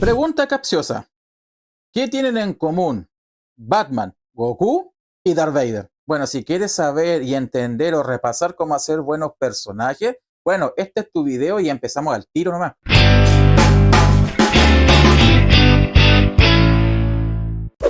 Pregunta capciosa. ¿Qué tienen en común Batman, Goku y Darth Vader? Bueno, si quieres saber y entender o repasar cómo hacer buenos personajes, bueno, este es tu video y empezamos al tiro nomás.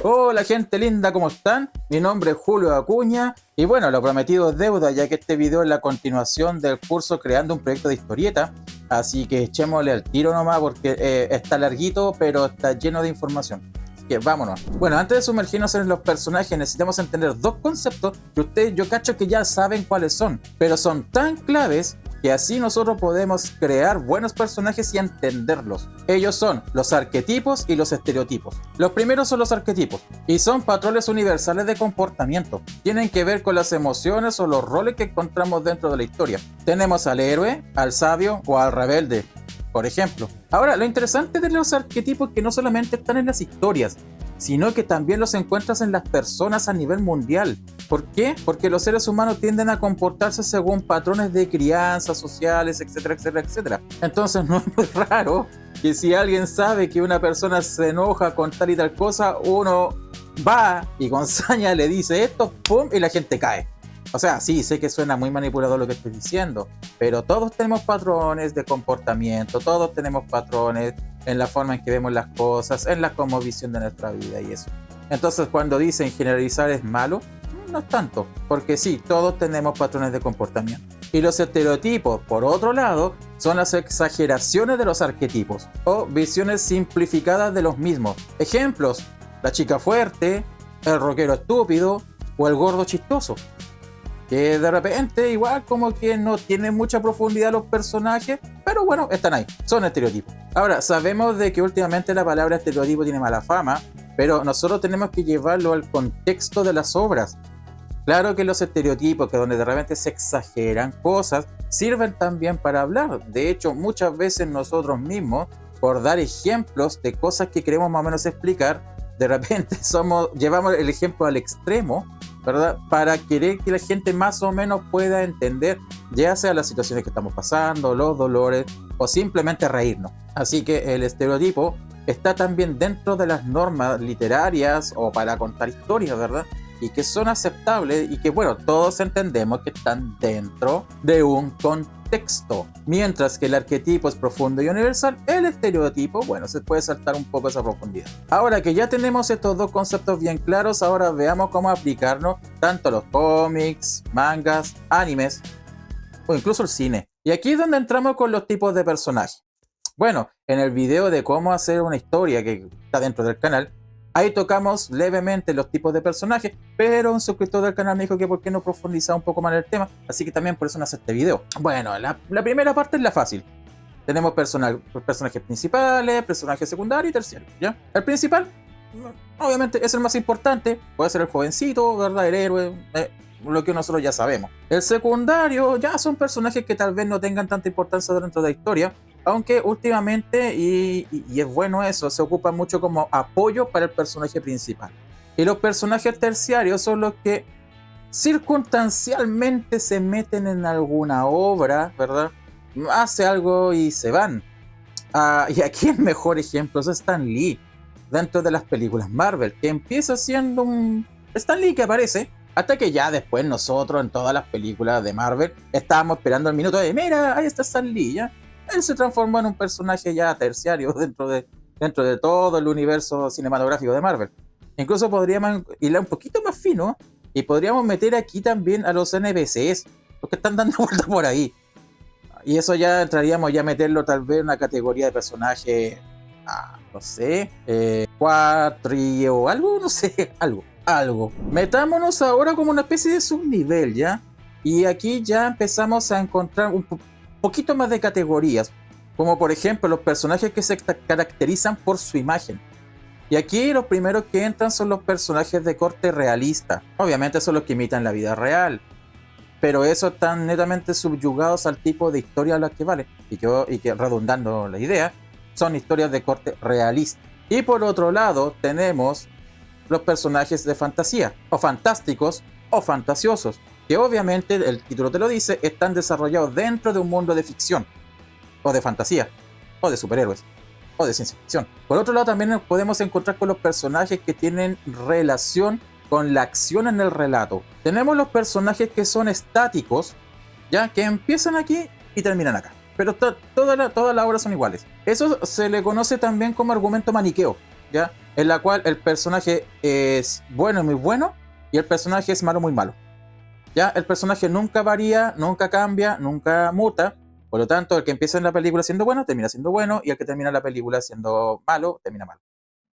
Hola gente linda, ¿cómo están? Mi nombre es Julio Acuña y bueno, lo prometido es deuda, ya que este video es la continuación del curso Creando un Proyecto de Historieta, así que echémosle al tiro nomás porque está larguito pero está lleno de información. Así que vámonos. Bueno, antes de sumergirnos en los personajes necesitamos entender dos conceptos que ustedes yo cacho que ya saben cuáles son, pero son tan claves que así nosotros podemos crear buenos personajes y entenderlos. Ellos son los arquetipos y los estereotipos. Los primeros son los arquetipos y son patrones universales de comportamiento. Tienen que ver con las emociones o los roles que encontramos dentro de la historia. Tenemos al héroe, al sabio o al rebelde, por ejemplo. Ahora, lo interesante de los arquetipos es que no solamente están en las historias, sino que también los encuentras en las personas a nivel mundial. ¿Por qué? Porque los seres humanos tienden a comportarse según patrones de crianza, sociales, etcétera, etcétera, etcétera. Entonces no es muy raro que si alguien sabe que una persona se enoja con tal y tal cosa, uno va y con saña le dice esto, ¡pum!, y la gente cae. O sea, sí, sé que suena muy manipulador lo que estoy diciendo, pero todos tenemos patrones de comportamiento, todos tenemos patrones en la forma en que vemos las cosas, en la cosmovisión de nuestra vida y eso. Entonces, cuando dicen generalizar es malo, no es tanto, porque sí, todos tenemos patrones de comportamiento. Y los estereotipos, por otro lado, son las exageraciones de los arquetipos o visiones simplificadas de los mismos. Ejemplos: la chica fuerte, el rockero estúpido o el gordo chistoso, que de repente igual como que no tienen mucha profundidad los personajes, pero bueno, están ahí, son estereotipos. Ahora, sabemos de que últimamente la palabra estereotipo tiene mala fama, pero nosotros tenemos que llevarlo al contexto de las obras. Claro que los estereotipos, que donde de repente se exageran cosas, sirven también para hablar. De hecho, muchas veces nosotros mismos, por dar ejemplos de cosas que queremos más o menos explicar, de repente llevamos el ejemplo al extremo, ¿verdad? Para querer que la gente más o menos pueda entender, ya sea las situaciones que estamos pasando, los dolores, o simplemente reírnos. Así que el estereotipo está también dentro de las normas literarias o para contar historias, ¿verdad? Y que son aceptables y que, bueno, todos entendemos que están dentro de un contexto. Mientras que el arquetipo es profundo y universal, el estereotipo, bueno, se puede saltar un poco esa profundidad. Ahora que ya tenemos estos dos conceptos bien claros, ahora veamos cómo aplicarnos tanto a los cómics, mangas, animes o incluso el cine. Y aquí es donde entramos con los tipos de personajes. Bueno, en el video de cómo hacer una historia que está dentro del canal, ahí tocamos levemente los tipos de personajes, pero un suscriptor del canal me dijo que por qué no profundizaba un poco más en el tema, así que también por eso no hace este video. Bueno, la primera parte es la fácil. Tenemos personajes principales, personajes secundarios y terciarios, ¿ya? El principal, obviamente, es el más importante, puede ser el jovencito, ¿verdad? El héroe, lo que nosotros ya sabemos. El secundario ya son personajes que tal vez no tengan tanta importancia dentro de la historia, aunque últimamente, y es bueno eso, se ocupa mucho como apoyo para el personaje principal. Y los personajes terciarios son los que circunstancialmente se meten en alguna obra, ¿verdad? Hace algo y se van. Y aquí el mejor ejemplo es Stan Lee, dentro de las películas Marvel, que empieza siendo un Stan Lee que aparece, hasta que ya después nosotros en todas las películas de Marvel estábamos esperando el minuto de mira, ahí está Stan Lee, ¿ya? Él se transformó en un personaje ya terciario dentro de todo el universo cinematográfico de Marvel. Incluso podríamos irla un poquito más fino y podríamos meter aquí también a los NPCs, los que están dando vueltas por ahí. Y eso ya entraríamos ya a meterlo tal vez en una categoría de personaje, no sé, cuatri o algo, no sé, algo. Metámonos ahora como una especie de subnivel, ¿ya? Y aquí ya empezamos a encontrar un poquito más de categorías, como por ejemplo los personajes que se caracterizan por su imagen. Y aquí los primeros que entran son los personajes de corte realista. Obviamente son los que imitan la vida real, pero esos están netamente subyugados al tipo de historia a la que vale. Y que redundando la idea, son historias de corte realista. Y por otro lado tenemos los personajes de fantasía, o fantásticos, o fantasiosos, que obviamente, el título te lo dice, están desarrollados dentro de un mundo de ficción, o de fantasía, o de superhéroes. o de ciencia ficción. Por otro lado, también nos podemos encontrar con los personajes que tienen relación con la acción en el relato. Tenemos los personajes que son estáticos, ya que empiezan aquí y terminan acá. Pero todas las obras son iguales. Eso se le conoce también como argumento maniqueo, ¿ya? En la cual el personaje es bueno y muy bueno, y el personaje es malo muy malo. ¿Ya? El personaje nunca varía, nunca cambia, nunca muta. Por lo tanto, el que empieza en la película siendo bueno, termina siendo bueno, y el que termina la película siendo malo, termina malo.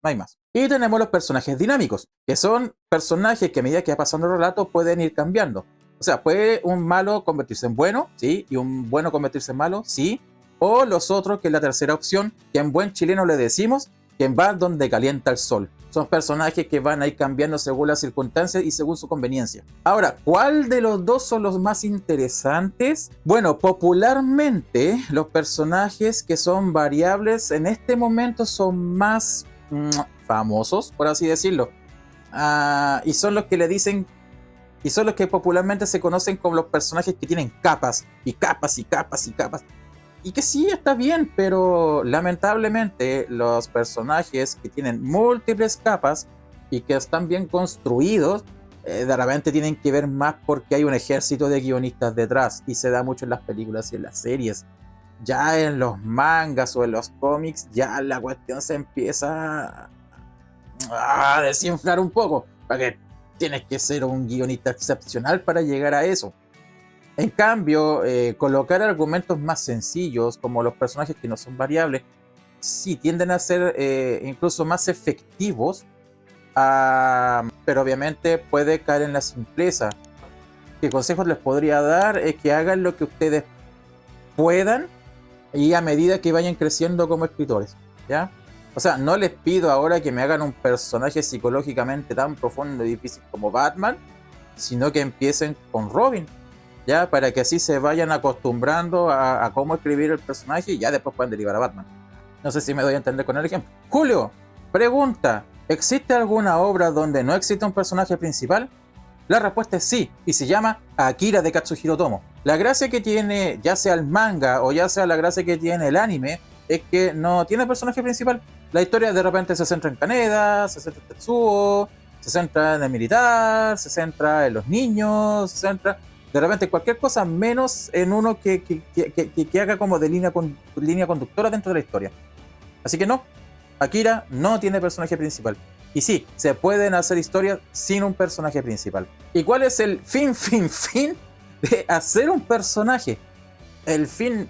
No hay más. Y tenemos los personajes dinámicos, que son personajes que a medida que va pasando el relato pueden ir cambiando. O sea, puede un malo convertirse en bueno, ¿sí? Y un bueno convertirse en malo, ¿sí? O los otros, que es la tercera opción, que en buen chileno le decimos, quien va donde calienta el sol. Son personajes que van a ir cambiando según las circunstancias y según su conveniencia. Ahora, ¿cuál de los dos son los más interesantes? Bueno, popularmente los personajes que son variables en este momento son más famosos, por así decirlo. Y son los que le dicen, y son los que popularmente se conocen como los personajes que tienen capas, y capas, y capas, y capas. Y que sí, está bien, pero lamentablemente los personajes que tienen múltiples capas y que están bien construidos, de repente tienen que ver más porque hay un ejército de guionistas detrás, y se da mucho en las películas y en las series. Ya en los mangas o en los cómics, ya la cuestión se empieza a desinflar un poco, porque tienes que ser un guionista excepcional para llegar a eso. En cambio, colocar argumentos más sencillos, como los personajes que no son variables, sí tienden a ser incluso más efectivos, pero obviamente puede caer en la simpleza. ¿Qué consejos les podría dar? Es que hagan lo que ustedes puedan y a medida que vayan creciendo como escritores, ¿ya? O sea, no les pido ahora que me hagan un personaje psicológicamente tan profundo y difícil como Batman, sino que empiecen con Robin, ¿ya? Para que así se vayan acostumbrando a cómo escribir el personaje y ya después pueden derivar a Batman. No sé si me doy a entender con el ejemplo. Julio, pregunta, ¿existe alguna obra donde no existe un personaje principal? La respuesta es sí, y se llama Akira de Katsuhiro Otomo. La gracia que tiene, ya sea el manga o ya sea la gracia que tiene el anime, es que no tiene personaje principal. La historia de repente se centra en Kaneda, se centra en Tetsuo, se centra en el militar, se centra en los niños, se centra de repente cualquier cosa menos en uno que haga como de línea conductora dentro de la historia. Así que no, Akira no tiene personaje principal. Y sí, se pueden hacer historias sin un personaje principal. ¿Y cuál es el fin de hacer un personaje? El fin,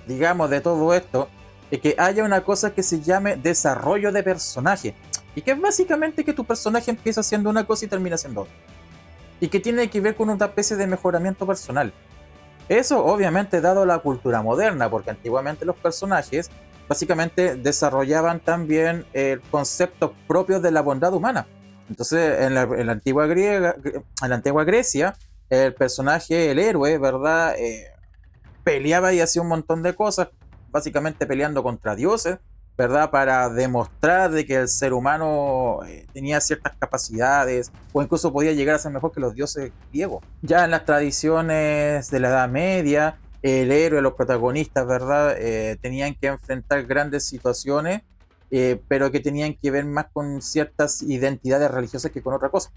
digamos, de todo esto es que haya una cosa que se llame desarrollo de personaje. Y que es básicamente que tu personaje empieza haciendo una cosa y termina haciendo otra. Y que tiene que ver con una especie de mejoramiento personal. Eso obviamente dado la cultura moderna, porque antiguamente los personajes básicamente desarrollaban también conceptos propios de la bondad humana. Entonces, en la antigua Grecia, el personaje, el héroe, ¿verdad? Peleaba y hacía un montón de cosas, básicamente peleando contra dioses, ¿verdad? Para demostrar de que el ser humano tenía ciertas capacidades o incluso podía llegar a ser mejor que los dioses griegos. Ya en las tradiciones de la Edad Media, el héroe, los protagonistas, ¿verdad? Tenían que enfrentar grandes situaciones, pero que tenían que ver más con ciertas identidades religiosas que con otra cosa.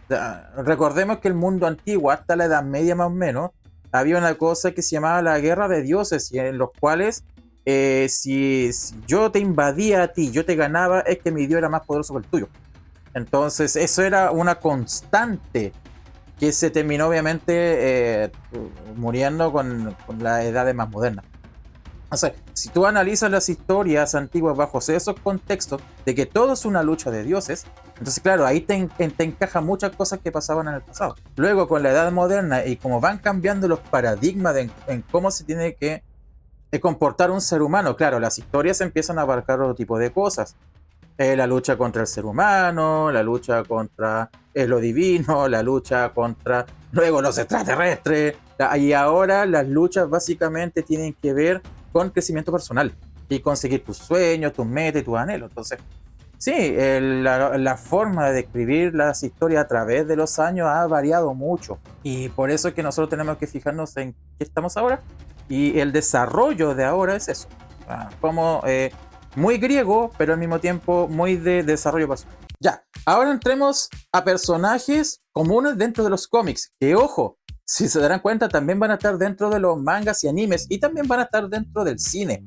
O sea, recordemos que el mundo antiguo, hasta la Edad Media más o menos, había una cosa que se llamaba la guerra de dioses, y en los cuales si yo te invadía a ti, yo te ganaba, es que mi dios era más poderoso que el tuyo. Entonces eso era una constante que se terminó obviamente muriendo con las edades más modernas. O sea, si tú analizas las historias antiguas bajo esos contextos de que todo es una lucha de dioses, entonces claro, ahí te encajan muchas cosas que pasaban en el pasado. Luego con la edad moderna y como van cambiando los paradigmas en cómo se tiene que comportar un ser humano, claro, las historias empiezan a abarcar otro tipo de cosas. La lucha contra el ser humano, la lucha contra lo divino, la lucha contra luego los extraterrestres, y ahora las luchas básicamente tienen que ver con crecimiento personal y conseguir tus sueños, tus metas y tus anhelos. Entonces, sí, la forma de describir las historias a través de los años ha variado mucho, y por eso es que nosotros tenemos que fijarnos en qué estamos ahora, y el desarrollo de ahora es eso, cómo muy griego, pero al mismo tiempo muy de desarrollo personal. Ya, ahora entremos a personajes comunes dentro de los cómics, que ojo, si se darán cuenta también van a estar dentro de los mangas y animes y también van a estar dentro del cine.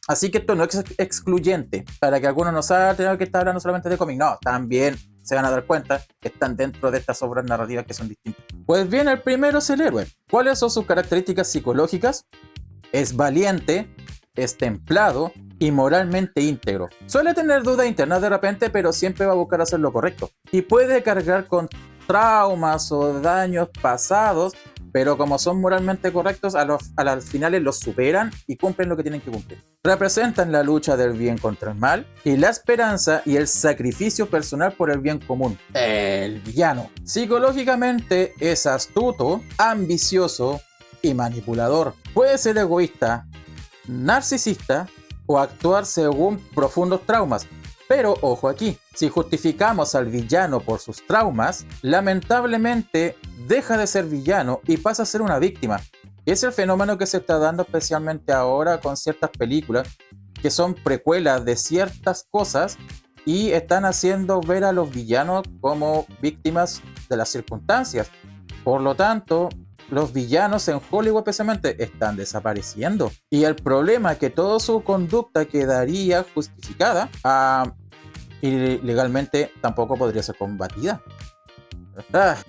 Así que esto no es excluyente, para que algunos no saben que está hablando solamente de cómics. No, también se van a dar cuenta que están dentro de estas obras narrativas que son distintas. Pues bien, el primero es el héroe. ¿Cuáles son sus características psicológicas? Es valiente, es templado y moralmente íntegro. Suele tener dudas internas de repente, pero siempre va a buscar hacer lo correcto. Y puede cargar con traumas o daños pasados, pero como son moralmente correctos, a las finales los superan y cumplen lo que tienen que cumplir. Representan la lucha del bien contra el mal y la esperanza y el sacrificio personal por el bien común. El villano. Psicológicamente es astuto, ambicioso y manipulador. Puede ser egoísta, narcisista o actuar según profundos traumas. Pero ojo aquí, si justificamos al villano por sus traumas, lamentablemente deja de ser villano y pasa a ser una víctima. Y es el fenómeno que se está dando especialmente ahora con ciertas películas que son precuelas de ciertas cosas y están haciendo ver a los villanos como víctimas de las circunstancias. Por lo tanto, los villanos en Hollywood especialmente están desapareciendo. Y el problema es que toda su conducta quedaría justificada y legalmente tampoco podría ser combatida.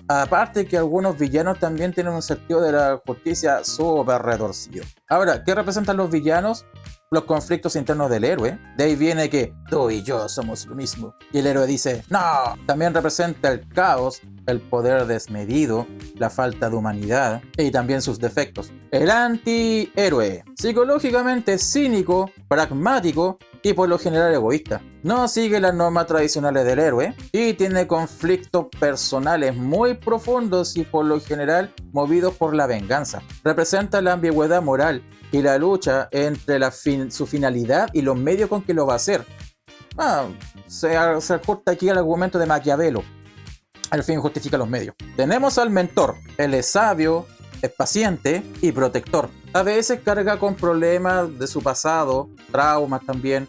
Aparte que algunos villanos también tienen un sentido de la justicia súper retorcido. Ahora, ¿qué representan los villanos? Los conflictos internos del héroe. De ahí viene que tú y yo somos lo mismo. Y el héroe dice, no. También representa el caos, el poder desmedido, la falta de humanidad y también sus defectos. El antihéroe. Psicológicamente cínico, pragmático y por lo general egoísta. No sigue las normas tradicionales del héroe y tiene conflictos personales muy profundos y por lo general movidos por la venganza. Representa la ambigüedad moral y la lucha entre su finalidad y los medios con que lo va a hacer. Se ajusta aquí al argumento de Maquiavelo. El fin justifica los medios. Tenemos al mentor. Él es sabio, es paciente y protector. A veces carga con problemas de su pasado, traumas también,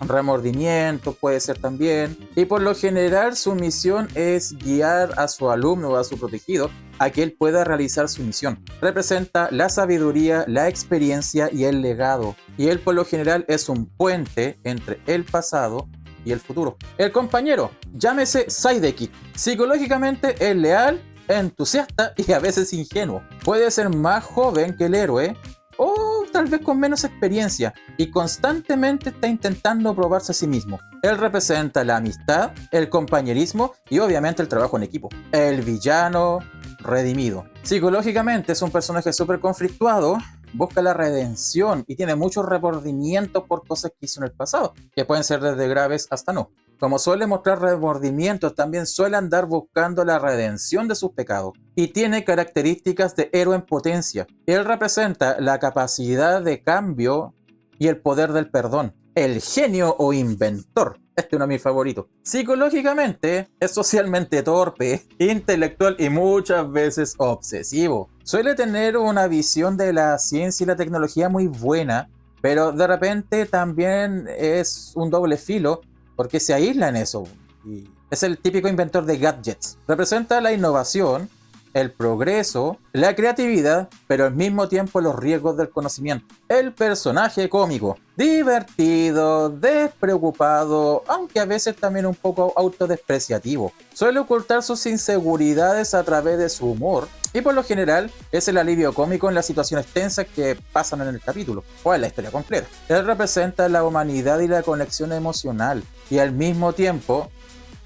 remordimiento puede ser también. Y por lo general su misión es guiar a su alumno o a su protegido a que él pueda realizar su misión. Representa la sabiduría, la experiencia y el legado. Y él por lo general es un puente entre el pasado y el futuro. El compañero, llámese Sidekick. Psicológicamente es leal, entusiasta y a veces ingenuo. Puede ser más joven que el héroe o tal vez con menos experiencia y constantemente está intentando probarse a sí mismo. Él representa la amistad, el compañerismo y obviamente el trabajo en equipo. El villano redimido. Psicológicamente es un personaje súper conflictuado, busca la redención y tiene muchos remordimientos por cosas que hizo en el pasado, que pueden ser desde graves hasta no. Como suele mostrar remordimientos, también suele andar buscando la redención de sus pecados y tiene características de héroe en potencia. Él representa la capacidad de cambio y el poder del perdón. El genio o inventor. Este es uno de mis favoritos. Psicológicamente es socialmente torpe, intelectual y muchas veces obsesivo. Suele tener una visión de la ciencia y la tecnología muy buena, pero de repente también es un doble filo porque se aísla en eso. Y es el típico inventor de gadgets. Representa la innovación, el progreso, la creatividad, pero al mismo tiempo los riesgos del conocimiento. El personaje cómico, divertido, despreocupado, aunque a veces también un poco autodespreciativo. Suele ocultar sus inseguridades a través de su humor y por lo general es el alivio cómico en las situaciones tensas que pasan en el capítulo o en la historia completa. Él representa la humanidad y la conexión emocional y al mismo tiempo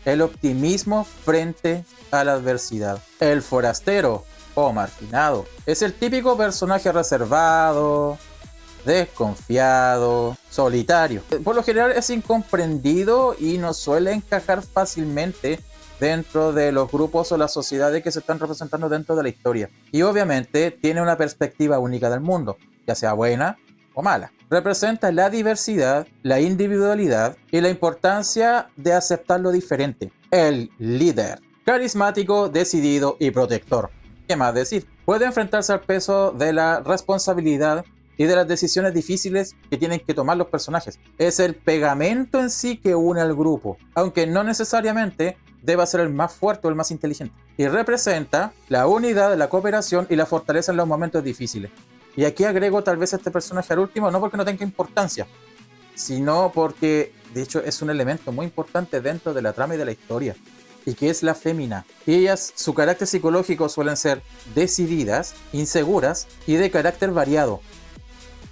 el optimismo frente a la adversidad. El forastero o marginado es el típico personaje reservado, desconfiado, solitario. Por lo general es incomprendido y no suele encajar fácilmente dentro de los grupos o las sociedades que se están representando dentro de la historia. Y obviamente tiene una perspectiva única del mundo, ya sea buena o mala. Representa la diversidad, la individualidad y la importancia de aceptar lo diferente. El líder, carismático, decidido y protector. ¿Qué más decir? Puede enfrentarse al peso de la responsabilidad y de las decisiones difíciles que tienen que tomar los personajes. Es el pegamento en sí que une al grupo, aunque no necesariamente deba ser el más fuerte o el más inteligente. Y representa la unidad, la cooperación y la fortaleza en los momentos difíciles. Y aquí agrego tal vez a este personaje al último, no porque no tenga importancia, sino porque de hecho es un elemento muy importante dentro de la trama y de la historia, y que es la fémina. Y ellas, su carácter psicológico suelen ser decididas, inseguras y de carácter variado.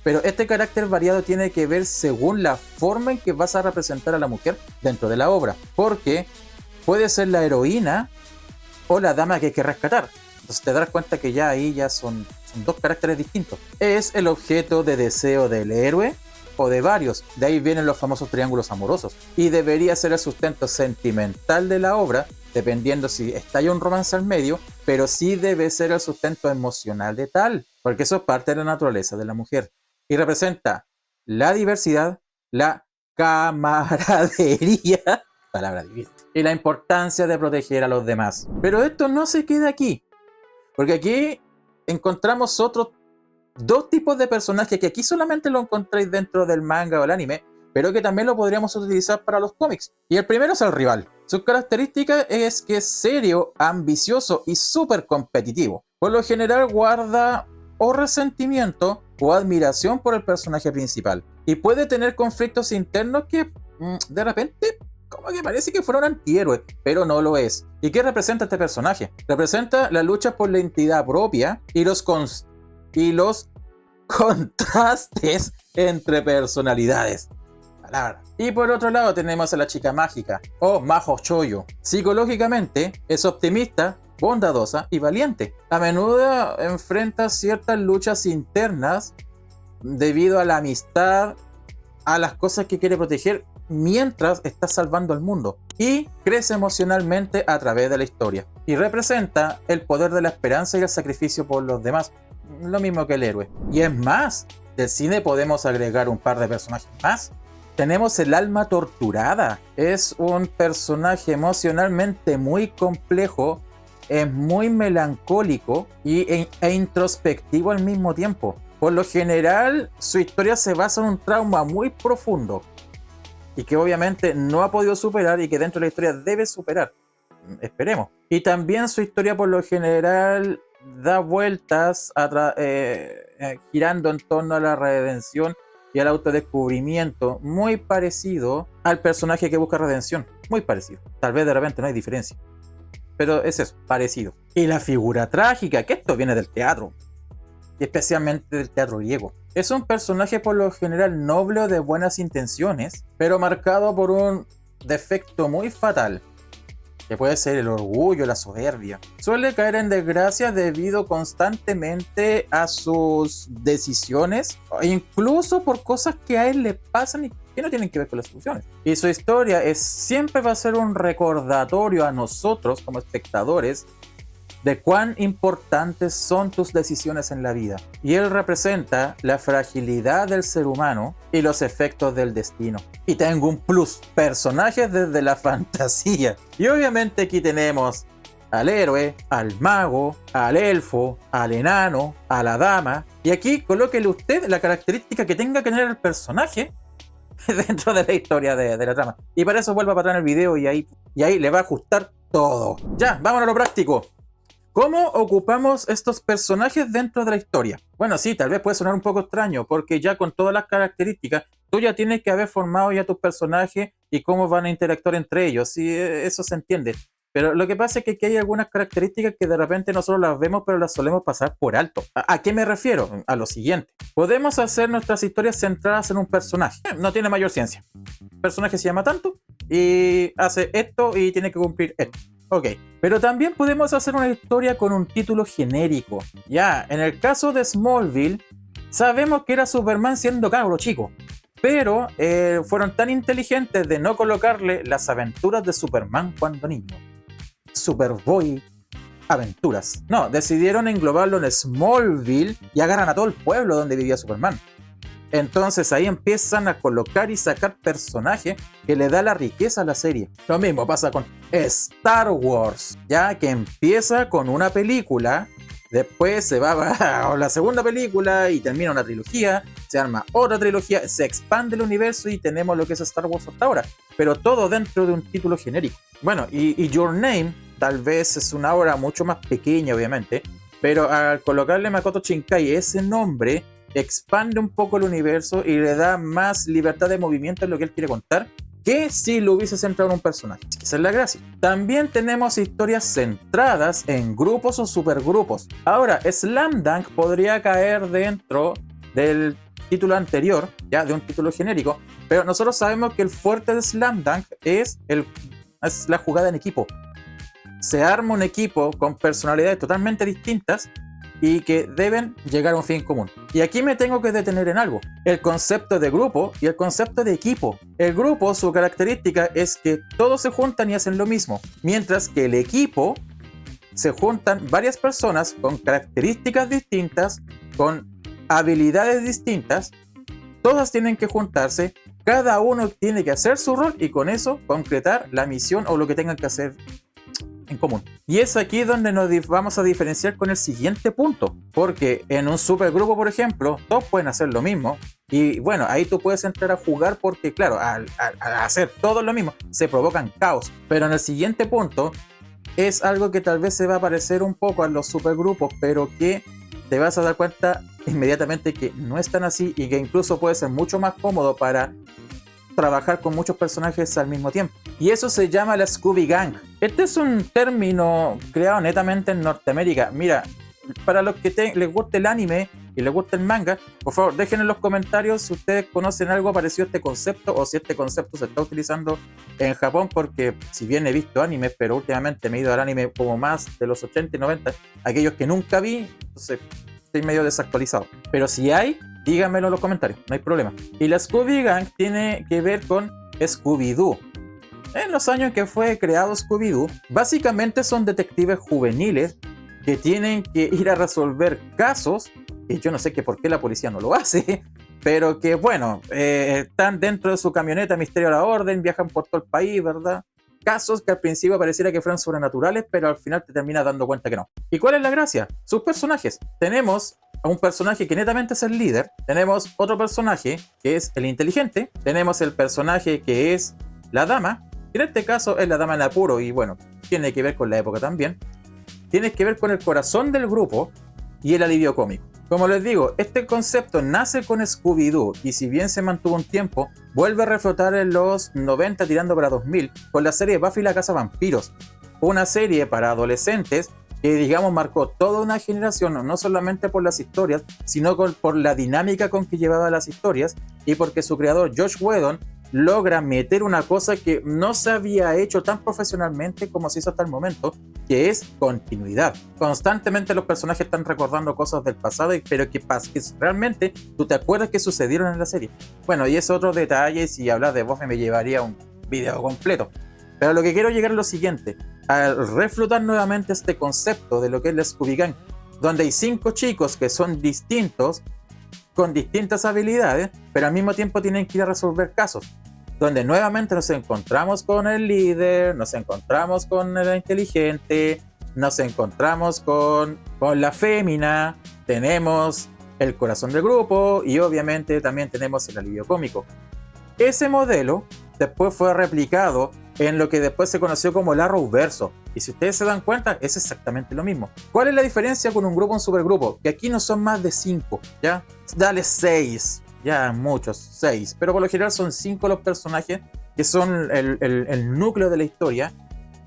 Pero este carácter variado tiene que ver según la forma en que vas a representar a la mujer dentro de la obra, porque puede ser la heroína o la dama que hay que rescatar. Entonces te das cuenta que ya ahí ya son dos caracteres distintos. Es el objeto de deseo del héroe o de varios. De ahí vienen los famosos triángulos amorosos. Y debería ser el sustento sentimental de la obra, dependiendo si está ahí un romance al medio, pero sí debe ser el sustento emocional de tal, porque eso es parte de la naturaleza de la mujer. Y representa la diversidad, la camaradería, palabra divina, y la importancia de proteger a los demás. Pero esto no se queda aquí, porque aquí encontramos otros dos tipos de personajes que aquí solamente lo encontráis dentro del manga o el anime, pero que también lo podríamos utilizar para los cómics. Y el primero es el rival. Su característica es que es serio, ambicioso y súper competitivo. Por lo general guarda o resentimiento o admiración por el personaje principal. Y puede tener conflictos internos que de repente como que parece que fuera un antihéroe, pero no lo es. ¿Y qué representa este personaje? Representa la lucha por la identidad propia y los contrastes entre personalidades. Palabra. Y por otro lado tenemos a la chica mágica, o Majo Choyo. Psicológicamente es optimista, bondadosa y valiente. A menudo enfrenta ciertas luchas internas debido a la amistad, a las cosas que quiere proteger mientras está salvando al mundo, y crece emocionalmente a través de la historia. Y representa el poder de la esperanza y el sacrificio por los demás, lo mismo que el héroe. Y es más, del cine podemos agregar un par de personajes más. Tenemos el alma torturada. Es un personaje emocionalmente muy complejo, es muy melancólico e introspectivo al mismo tiempo. Por lo general, su historia se basa en un trauma muy profundo y que obviamente no ha podido superar y que dentro de la historia debe superar. Esperemos. Y también su historia por lo general da vueltas girando en torno a la redención y al autodescubrimiento, muy parecido al personaje que busca redención. Muy parecido. Tal vez de repente no hay diferencia, pero es eso, parecido. Y la figura trágica, que esto viene del teatro, y especialmente del teatro griego. Es un personaje por lo general noble o de buenas intenciones, pero marcado por un defecto muy fatal, que puede ser el orgullo, la soberbia. Suele caer en desgracia debido constantemente a sus decisiones, e incluso por cosas que a él le pasan y que no tienen que ver con las soluciones. Y su historia siempre va a ser un recordatorio a nosotros como espectadores de cuán importantes son tus decisiones en la vida. Y él representa la fragilidad del ser humano y los efectos del destino. Y tengo un plus, personajes desde la fantasía. Y obviamente aquí tenemos al héroe, al mago, al elfo, al enano, a la dama. Y aquí colóquele usted la característica que tenga que tener el personaje dentro de la historia de la trama. Y para eso vuelva para atrás en el video y ahí le va a ajustar todo. Ya, vámonos a lo práctico. ¿Cómo ocupamos estos personajes dentro de la historia? Bueno, sí, tal vez puede sonar un poco extraño, porque ya con todas las características, tú ya tienes que haber formado ya tus personajes y cómo van a interactuar entre ellos, sí, eso se entiende. Pero lo que pasa es que aquí hay algunas características que de repente nosotros las vemos, pero las solemos pasar por alto. ¿A qué me refiero? A lo siguiente. Podemos hacer nuestras historias centradas en un personaje. No tiene mayor ciencia. El personaje se llama tanto y hace esto y tiene que cumplir esto. Ok, pero también podemos hacer una historia con un título genérico. Ya, en el caso de Smallville, sabemos que era Superman siendo cabro chico, pero fueron tan inteligentes de no colocarle las aventuras de Superman cuando niño. Superboy aventuras. No, decidieron englobarlo en Smallville y agarran a todo el pueblo donde vivía Superman. Entonces ahí empiezan a colocar y sacar personajes que le da la riqueza a la serie. Lo mismo pasa con Star Wars, ya que empieza con una película Después se va a la segunda película y termina una trilogía, se arma otra trilogía, se expande el universo y tenemos lo que es Star Wars hasta ahora, pero todo dentro de un título genérico. Bueno, y Your Name tal vez es una obra mucho más pequeña, obviamente, pero al colocarle Makoto Shinkai ese nombre, expande un poco el universo y le da más libertad de movimiento en lo que él quiere contar, que si lo hubiese centrado en un personaje. Esa es la gracia. También tenemos historias centradas en grupos o supergrupos. Ahora, Slam Dunk podría caer dentro del título anterior, ya de un título genérico, pero nosotros sabemos que el fuerte de Slam Dunk es la jugada en equipo. Se arma un equipo con personalidades totalmente distintas y que deben llegar a un fin común. Y aquí me tengo que detener en algo: el concepto de grupo y el concepto de equipo. El grupo, su característica es que todos se juntan y hacen lo mismo, mientras que el equipo se juntan varias personas con características distintas, con habilidades distintas, todas tienen que juntarse, cada uno tiene que hacer su rol y con eso concretar la misión o lo que tengan que hacer en común. Y es aquí donde nos vamos a diferenciar con el siguiente punto, porque en un supergrupo, por ejemplo, todos pueden hacer lo mismo y bueno, ahí tú puedes entrar a jugar porque claro, al hacer todo lo mismo se provocan caos, pero en el siguiente punto es algo que tal vez se va a parecer un poco a los supergrupos, pero que te vas a dar cuenta inmediatamente que no es tan así y que incluso puede ser mucho más cómodo para trabajar con muchos personajes al mismo tiempo. Y eso se llama la Scooby Gang. Este es un término creado netamente en Norteamérica. Mira, para los que les guste el anime y les guste el manga, por favor dejen en los comentarios si ustedes conocen algo parecido a este concepto o si este concepto se está utilizando en Japón, porque si bien he visto animes, pero últimamente me he ido al anime como más de los 80 y 90, aquellos que nunca vi, entonces estoy medio desactualizado. Pero si hay, díganmelo en los comentarios, no hay problema. Y la Scooby Gang tiene que ver con Scooby-Doo. En los años en que fue creado Scooby-Doo, básicamente son detectives juveniles que tienen que ir a resolver casos, y yo no sé por qué la policía no lo hace, pero que bueno, están dentro de su camioneta Misterio a la Orden, viajan por todo el país, ¿verdad? Casos que al principio pareciera que fueran sobrenaturales, pero al final te terminas dando cuenta que no. ¿Y cuál es la gracia? Sus personajes. Tenemos a un personaje que netamente es el líder, tenemos otro personaje que es el inteligente, tenemos el personaje que es la dama, en este caso es la dama en apuro y bueno, tiene que ver con la época también, tiene que ver con el corazón del grupo y el alivio cómico. Como les digo, este concepto nace con Scooby-Doo y si bien se mantuvo un tiempo, vuelve a reflotar en los 90 tirando para 2000 con la serie Buffy la Cazavampiros, una serie para adolescentes que digamos marcó toda una generación, no solamente por las historias, sino por la dinámica con que llevaba las historias y porque su creador Josh Whedon logra meter una cosa que no se había hecho tan profesionalmente como se hizo hasta el momento, que es continuidad. Constantemente los personajes están recordando cosas del pasado, pero que realmente tú te acuerdas que sucedieron en la serie. Bueno, y ese otro detalle, si hablas de Buffy me llevaría un video completo. Pero lo que quiero llegar es lo siguiente: al reflotar nuevamente este concepto de lo que es la Scooby Gang, donde hay 5 chicos que son distintos, con distintas habilidades, pero al mismo tiempo tienen que ir a resolver casos, donde nuevamente nos encontramos con el líder, nos encontramos con el inteligente, nos encontramos con la fémina, tenemos el corazón del grupo y obviamente también tenemos el alivio cómico. Ese modelo después fue replicado en lo que después se conoció como el Arrowverso. Y si ustedes se dan cuenta, es exactamente lo mismo. ¿Cuál es la diferencia con un grupo o un supergrupo? Que aquí no son más de 5, ¿ya? Dale 6, ya muchos, 6. Pero por lo general son 5 los personajes que son el núcleo de la historia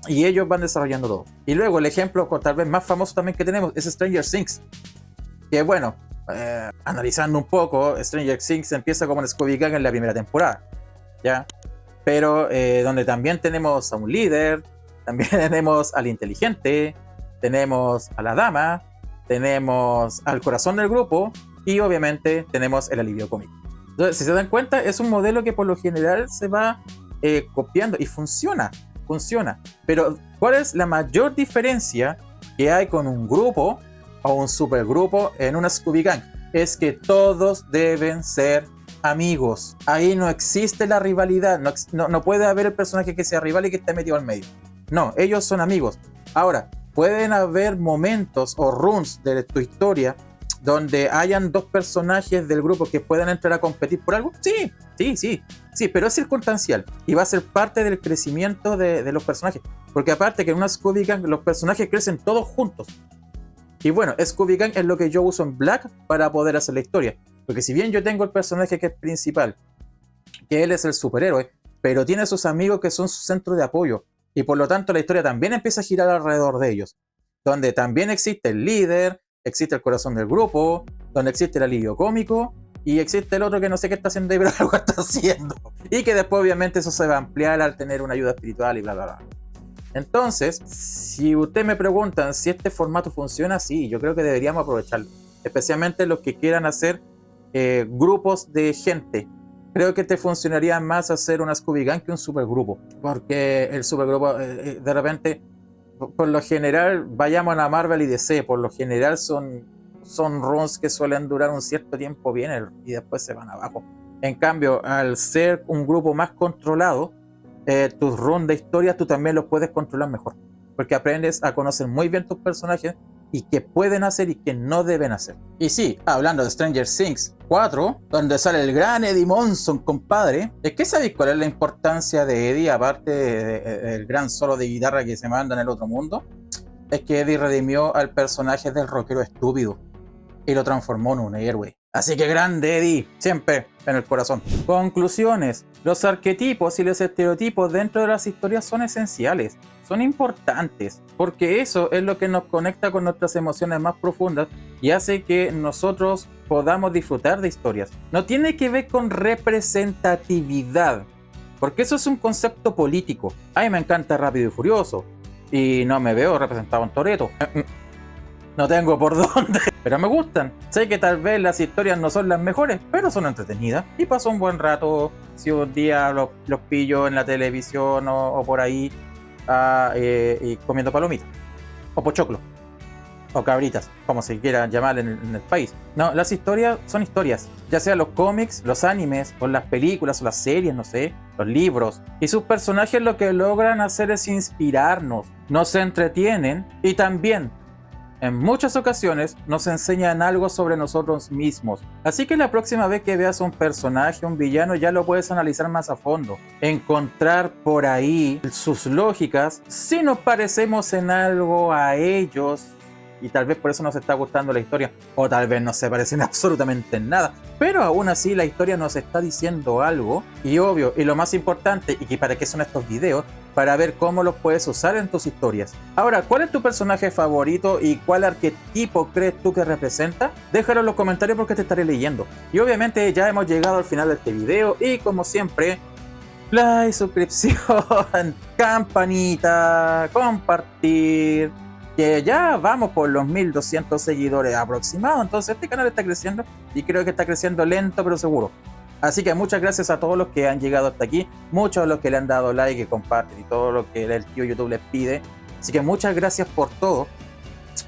y ellos van desarrollando todo. Y luego el ejemplo tal vez más famoso también que tenemos es Stranger Things. Que bueno, analizando un poco, Stranger Things empieza como un Scooby Gang en la primera temporada, ¿ya? Pero donde también tenemos a un líder, también tenemos al inteligente, tenemos a la dama, tenemos al corazón del grupo y obviamente tenemos el alivio cómico. Entonces, si se dan cuenta, es un modelo que por lo general se va copiando y funciona. Pero ¿cuál es la mayor diferencia que hay con un grupo o un supergrupo en una Scooby Gang? Es que todos deben ser amigos. Ahí no existe la rivalidad, no puede haber el personaje que sea rival y que esté metido al medio. No, ellos son amigos. Ahora, pueden haber momentos o runs de tu historia donde hayan dos personajes del grupo que puedan entrar a competir por algo. Sí, pero es circunstancial y va a ser parte del crecimiento de los personajes, porque aparte que en una Scooby Gang los personajes crecen todos juntos. Y bueno, Scooby Gang es lo que yo uso en Black para poder hacer la historia, porque si bien yo tengo el personaje que es principal, que él es el superhéroe, pero tiene a sus amigos que son su centro de apoyo, y por lo tanto la historia también empieza a girar alrededor de ellos, donde también existe el líder, existe el corazón del grupo, donde existe el alivio cómico, y existe el otro que no sé qué está haciendo ahí, pero algo está haciendo, y que después obviamente eso se va a ampliar al tener una ayuda espiritual y bla bla bla. Entonces, si ustedes me preguntan si este formato funciona, sí, yo creo que deberíamos aprovecharlo, especialmente los que quieran hacer grupos de gente. Creo que te funcionaría más hacer una Scooby Gang que un supergrupo, porque el supergrupo de repente, por lo general, vayamos a la Marvel y DC, por lo general son runs que suelen durar un cierto tiempo bien y después se van abajo. En cambio, al ser un grupo más controlado, tus runs de historias tú también los puedes controlar mejor, porque aprendes a conocer muy bien tus personajes y qué pueden hacer y qué no deben hacer. Y sí, hablando de Stranger Things 4, donde sale el gran Eddie Monson, compadre, ¿es que sabéis cuál es la importancia de Eddie, aparte del gran solo de guitarra que se manda en el otro mundo? Es que Eddie redimió al personaje del rockero estúpido y lo transformó en un héroe. Así que grande Eddie, siempre en el corazón. Conclusiones. Los arquetipos y los estereotipos dentro de las historias son esenciales, son importantes, porque eso es lo que nos conecta con nuestras emociones más profundas y hace que nosotros podamos disfrutar de historias. No tiene que ver con representatividad, porque eso es un concepto político. A mí me encanta Rápido y Furioso y no me veo representado en Toretto. No tengo por dónde, pero me gustan. Sé que tal vez las historias no son las mejores, pero son entretenidas y paso un buen rato si un día los pillo en la televisión o por ahí y comiendo palomitas o pochoclo o cabritas, como se quieran llamar en el país. No, las historias son historias, ya sea los cómics, los animes, o las películas, o las series, no sé, los libros. Y sus personajes lo que logran hacer es inspirarnos, nos entretienen y también en muchas ocasiones nos enseñan algo sobre nosotros mismos. Así que la próxima vez que veas un personaje, un villano, ya lo puedes analizar más a fondo. Encontrar por ahí sus lógicas, si nos parecemos en algo a ellos, y tal vez por eso nos está gustando la historia, o tal vez no se parecen absolutamente en nada, pero aún así la historia nos está diciendo algo, y obvio, y lo más importante, y que para qué son estos videos, para ver cómo los puedes usar en tus historias. Ahora, ¿cuál es tu personaje favorito y cuál arquetipo crees tú que representa? Déjalo en los comentarios porque te estaré leyendo. Y obviamente ya hemos llegado al final de este video y como siempre, like, suscripción, campanita, compartir, que ya vamos por los 1200 seguidores aproximados, entonces este canal está creciendo y creo que está creciendo lento pero seguro. Así que muchas gracias a todos los que han llegado hasta aquí, muchos a los que le han dado like y comparten y todo lo que el tío YouTube les pide. Así que muchas gracias por todo.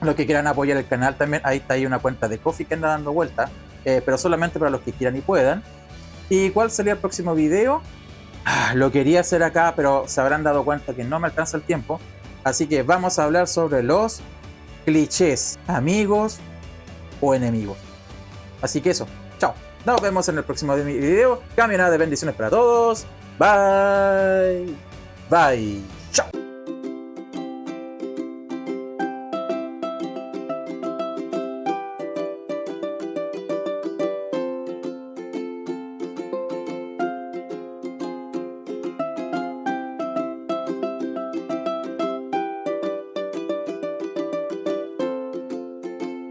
Los que quieran apoyar el canal también, ahí está ahí una cuenta de Ko-fi que anda dando vuelta, pero solamente para los que quieran y puedan. ¿Y cuál sería el próximo video? Lo quería hacer acá, pero se habrán dado cuenta que no me alcanza el tiempo. Así que vamos a hablar sobre los clichés, amigos o enemigos. Así que eso, chao. Nos vemos en el próximo video. Camionada de bendiciones para todos. Bye. Bye.